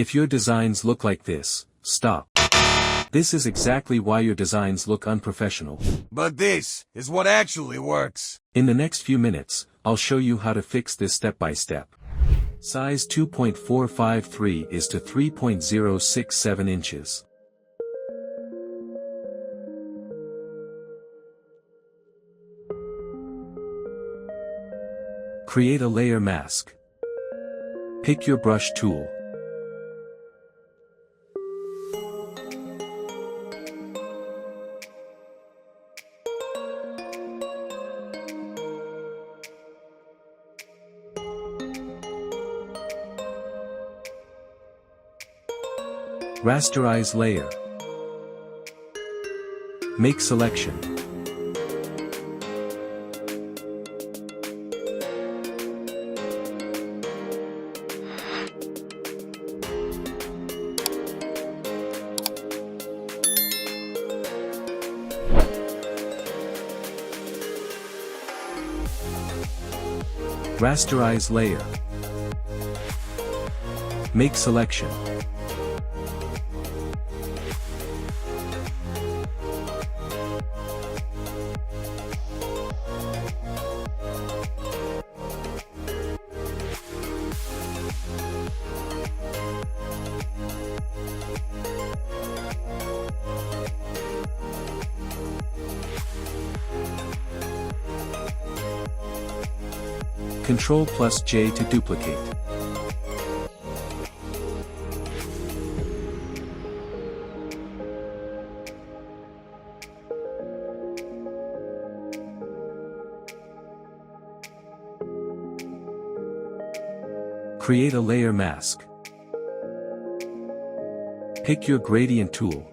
If your designs look like this, stop. This is exactly why your designs look unprofessional. But this is what actually works. In the next few minutes, I'll show you how to fix this step by step. Size 2.453 is to 3.067 inches. Create a layer mask. Pick your brush tool. Rasterize layer. Make selection. Rasterize layer. Make selection. Ctrl+J to duplicate. Create a layer mask. Pick your gradient tool.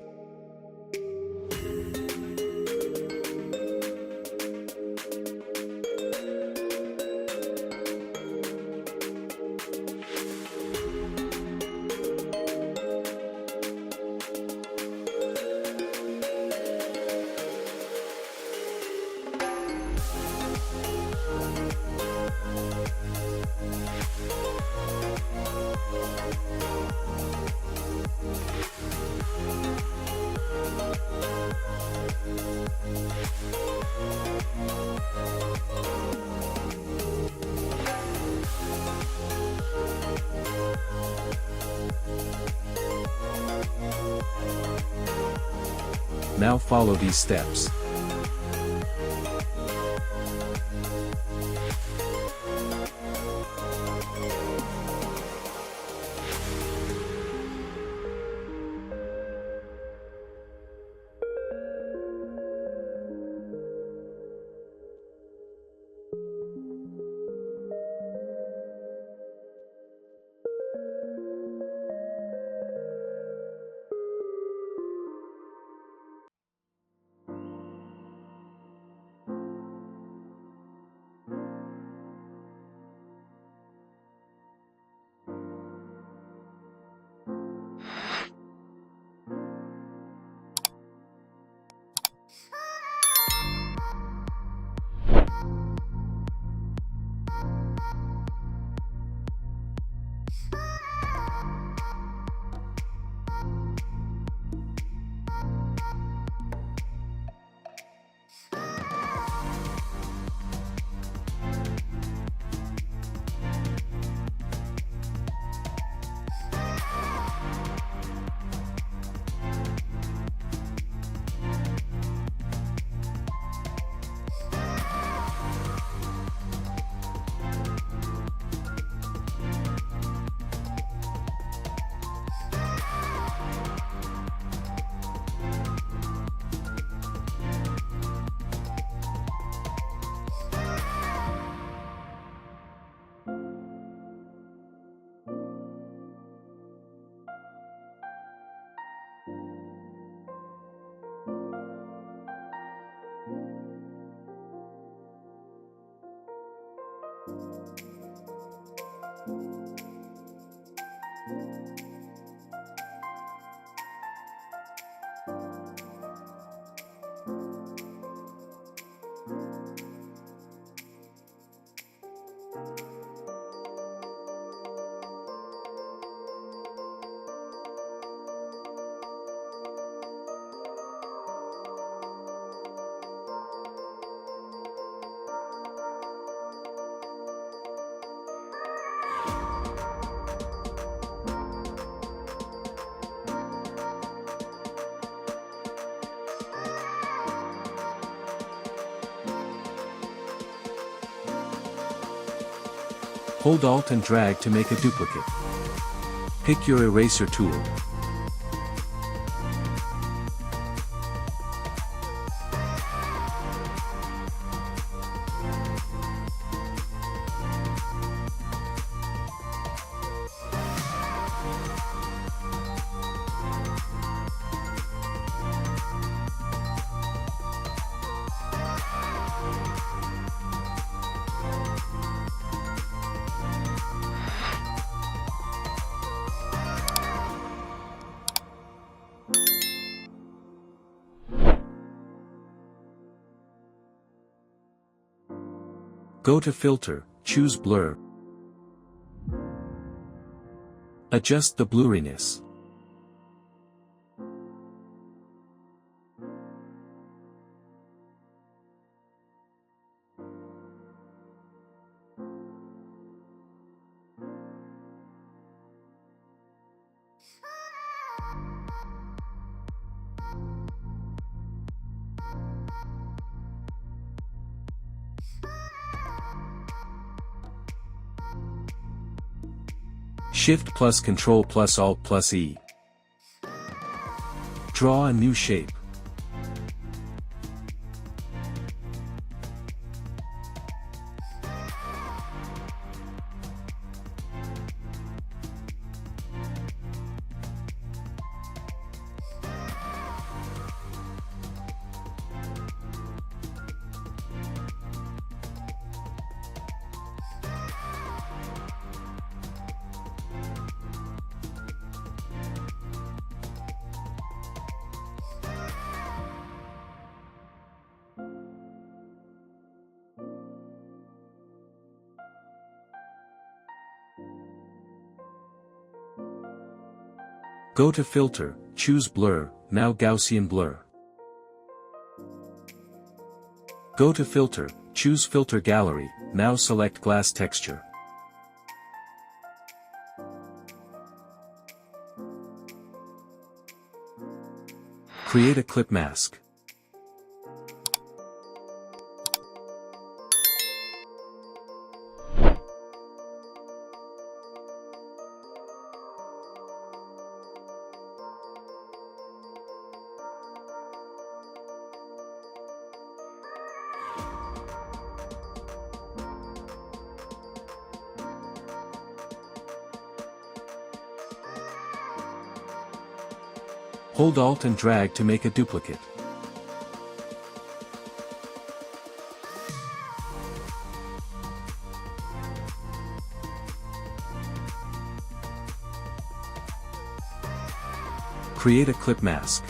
Now follow these steps. Hold Alt and drag to make a duplicate. Pick your eraser tool. Go to Filter, choose Blur. Adjust the blurriness. Shift plus Control plus Alt plus E. Draw a new shape. Go to Filter, choose Blur, now Gaussian Blur. Go to Filter, choose Filter Gallery, now select Glass Texture. Create a clip mask. Hold Alt and drag to make a duplicate. Create a clip mask.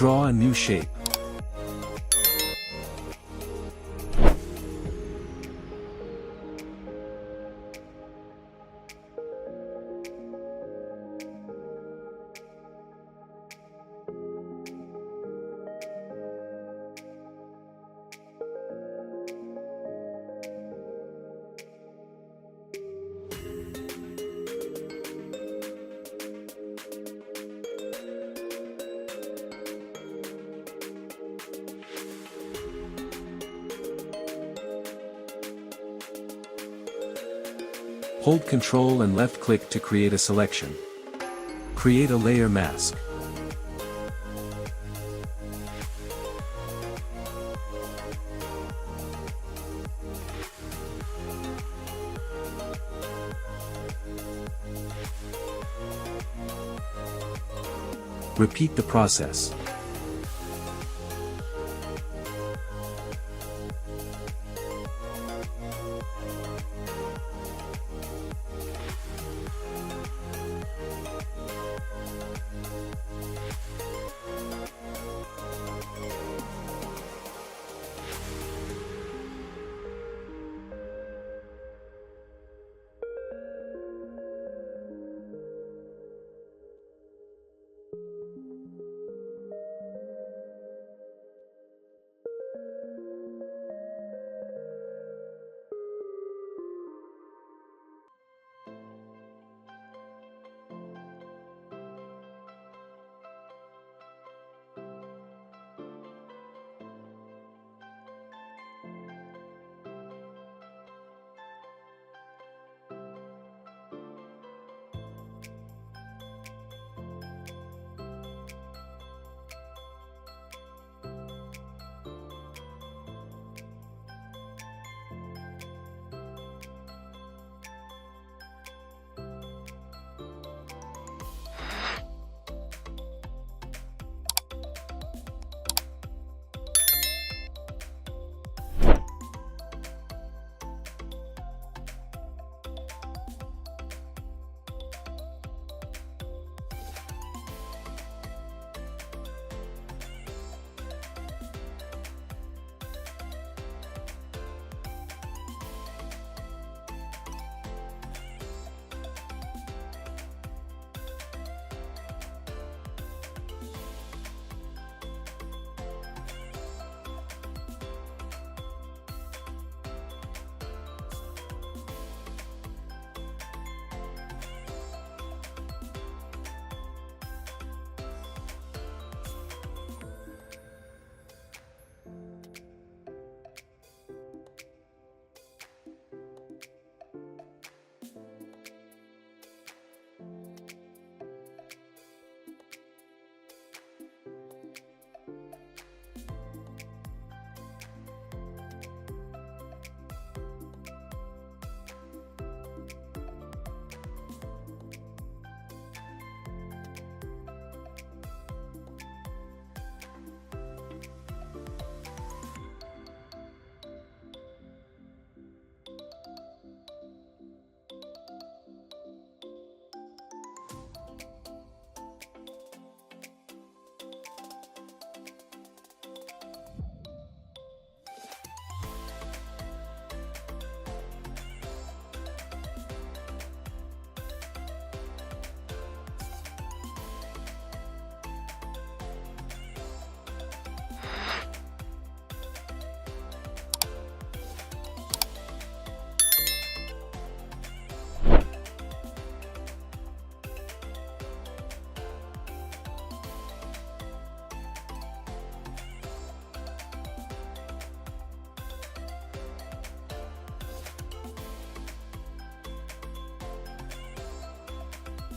Draw a new shape. Hold Ctrl and left-click to create a selection. Create a layer mask. Repeat the process.